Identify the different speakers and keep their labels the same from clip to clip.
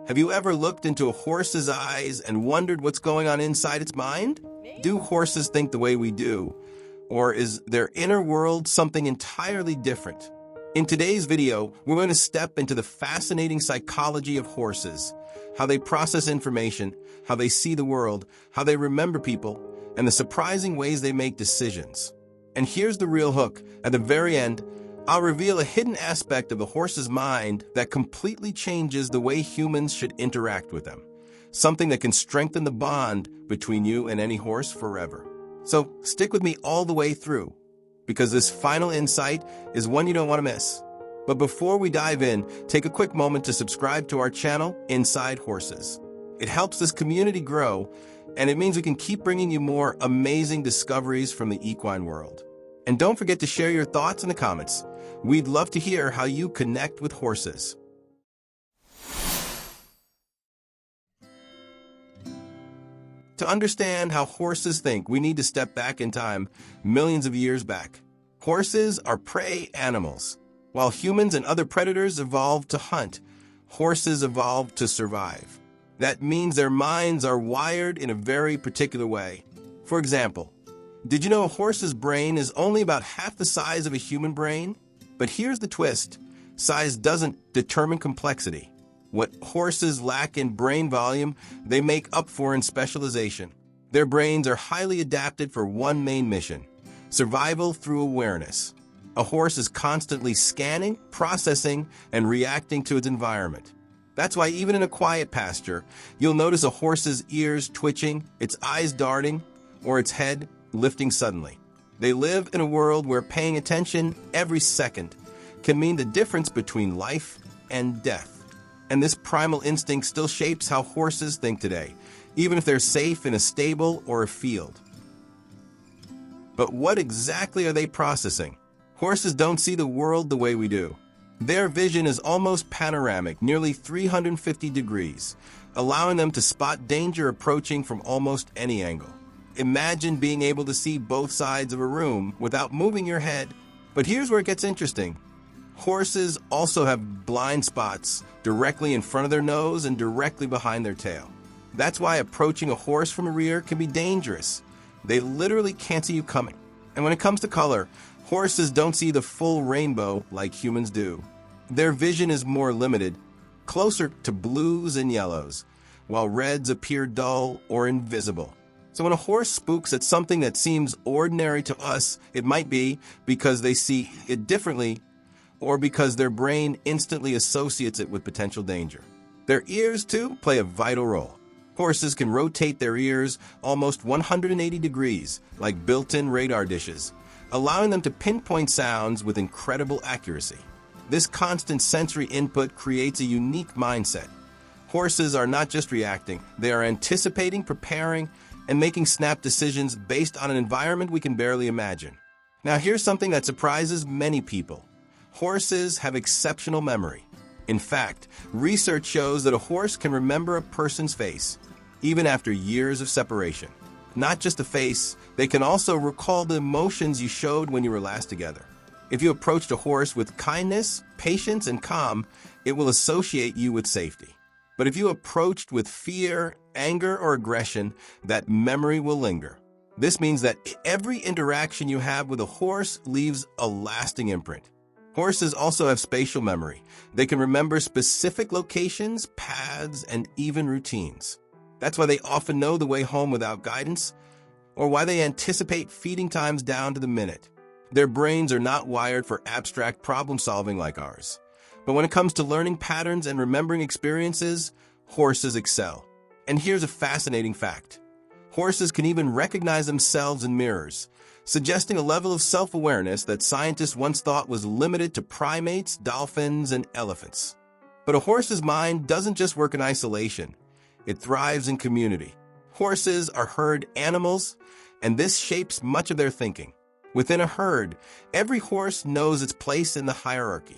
Speaker 1: Have you ever looked into a horse's eyes and wondered what's going on inside its mind? Do horses think the way we do? Or is their inner world something entirely different? In today's video, we're going to step into the fascinating psychology of horses, how they process information, how they see the world, how they remember people, and the surprising ways they make decisions. And here's the real hook. At the very end, I'll reveal a hidden aspect of the horse's mind that completely changes the way humans should interact with them. Something that can strengthen the bond between you and any horse forever. So stick with me all the way through, because this final insight is one you don't want to miss. But before we dive in, take a quick moment to subscribe to our channel, Inside Horses. It helps this community grow, and it means we can keep bringing you more amazing discoveries from the equine world. And don't forget to share your thoughts in the comments. We'd love to hear how you connect with horses. To understand how horses think, we need to step back in time, millions of years back. Horses are prey animals. While humans and other predators evolved to hunt, horses evolved to survive. That means their minds are wired in a very particular way. For example, did you know a horse's brain is only about half the size of a human brain? But here's the twist. Size doesn't determine complexity. What horses lack in brain volume, they make up for in specialization. Their brains are highly adapted for one main mission: survival through awareness. A horse is constantly scanning, processing, and reacting to its environment. That's why even in a quiet pasture, you'll notice a horse's ears twitching, its eyes darting, or its head lifting suddenly. They live in a world where paying attention every second can mean the difference between life and death. And this primal instinct still shapes how horses think today, even if they're safe in a stable or a field. But what exactly are they processing? Horses don't see the world the way we do. Their vision is almost panoramic, nearly 350 degrees, allowing them to spot danger approaching from almost any angle. Imagine being able to see both sides of a room without moving your head. But here's where it gets interesting. Horses also have blind spots directly in front of their nose and directly behind their tail. That's why approaching a horse from the rear can be dangerous. They literally can't see you coming. And when it comes to color, horses don't see the full rainbow like humans do. Their vision is more limited, closer to blues and yellows, while reds appear dull or invisible. So when a horse spooks at something that seems ordinary to us, it might be because they see it differently or because their brain instantly associates it with potential danger. Their ears, too, play a vital role. Horses can rotate their ears almost 180 degrees, like built-in radar dishes, allowing them to pinpoint sounds with incredible accuracy. This constant sensory input creates a unique mindset. Horses are not just reacting, they are anticipating, preparing, and making snap decisions based on an environment we can barely imagine. Now, here's something that surprises many people. Horses have exceptional memory. In fact, research shows that a horse can remember a person's face, even after years of separation. Not just the face, they can also recall the emotions you showed when you were last together. If you approached a horse with kindness, patience, and calm, it will associate you with safety. But if you approached with fear, anger, or aggression, that memory will linger. This means that every interaction you have with a horse leaves a lasting imprint. Horses also have spatial memory. They can remember specific locations, paths, and even routines. That's why they often know the way home without guidance, or why they anticipate feeding times down to the minute. Their brains are not wired for abstract problem solving like ours. But when it comes to learning patterns and remembering experiences, horses excel. And here's a fascinating fact. Horses can even recognize themselves in mirrors, suggesting a level of self-awareness that scientists once thought was limited to primates, dolphins, and elephants. But a horse's mind doesn't just work in isolation. It thrives in community. Horses are herd animals, and this shapes much of their thinking. Within a herd, every horse knows its place in the hierarchy.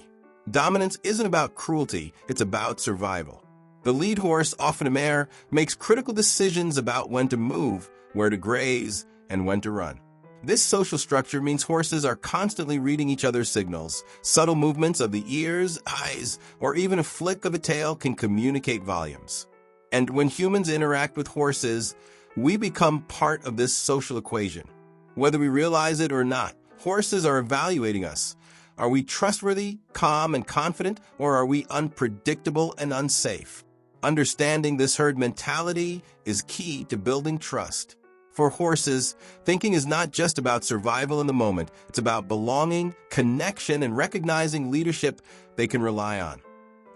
Speaker 1: Dominance isn't about cruelty, it's about survival. The lead horse, often a mare, makes critical decisions about when to move, where to graze, and when to run. This social structure means horses are constantly reading each other's signals. Subtle movements of the ears, eyes, or even a flick of a tail can communicate volumes. And when humans interact with horses, we become part of this social equation. Whether we realize it or not, horses are evaluating us. Are we trustworthy, calm, and confident, or are we unpredictable and unsafe? Understanding this herd mentality is key to building trust. For horses, thinking is not just about survival in the moment. It's about belonging, connection, and recognizing leadership they can rely on.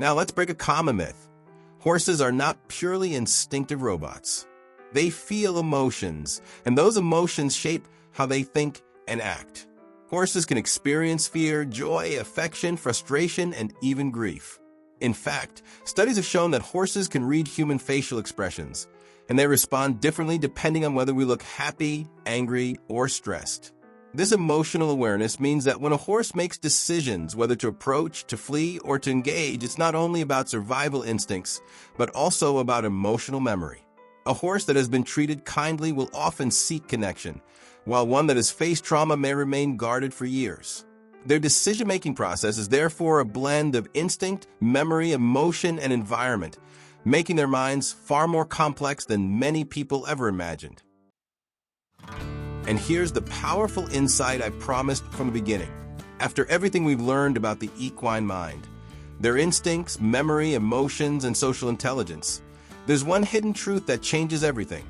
Speaker 1: Now let's break a common myth. Horses are not purely instinctive robots. They feel emotions, and those emotions shape how they think and act. Horses can experience fear, joy, affection, frustration, and even grief. In fact, studies have shown that horses can read human facial expressions, and they respond differently depending on whether we look happy, angry, or stressed. This emotional awareness means that when a horse makes decisions whether to approach, to flee, or to engage, it's not only about survival instincts, but also about emotional memory. A horse that has been treated kindly will often seek connection, while one that has faced trauma may remain guarded for years. Their decision-making process is therefore a blend of instinct, memory, emotion, and environment, making their minds far more complex than many people ever imagined. And here's the powerful insight I promised from the beginning. After everything we've learned about the equine mind, their instincts, memory, emotions, and social intelligence, there's one hidden truth that changes everything.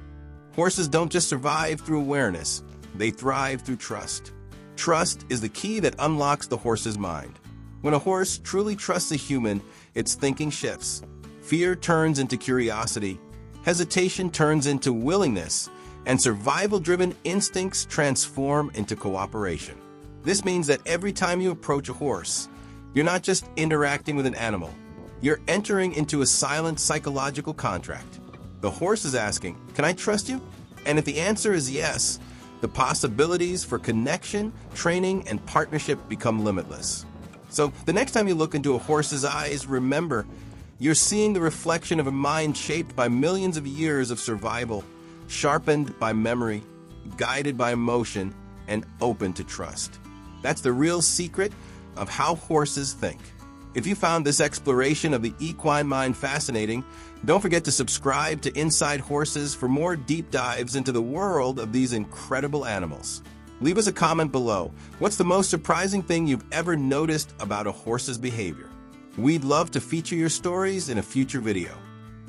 Speaker 1: Horses don't just survive through awareness, they thrive through trust. Trust is the key that unlocks the horse's mind. When a horse truly trusts a human, its thinking shifts. Fear turns into curiosity, hesitation turns into willingness, and survival-driven instincts transform into cooperation. This means that every time you approach a horse, you're not just interacting with an animal, you're entering into a silent psychological contract. The horse is asking, "Can I trust you?" And if the answer is yes, the possibilities for connection, training, and partnership become limitless. So the next time you look into a horse's eyes, remember, you're seeing the reflection of a mind shaped by millions of years of survival, sharpened by memory, guided by emotion, and open to trust. That's the real secret of how horses think. If you found this exploration of the equine mind fascinating, don't forget to subscribe to Inside Horses for more deep dives into the world of these incredible animals. Leave us a comment below. What's the most surprising thing you've ever noticed about a horse's behavior? We'd love to feature your stories in a future video.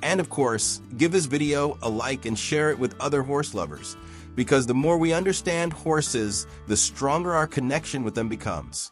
Speaker 1: And of course, give this video a like and share it with other horse lovers, because the more we understand horses, the stronger our connection with them becomes.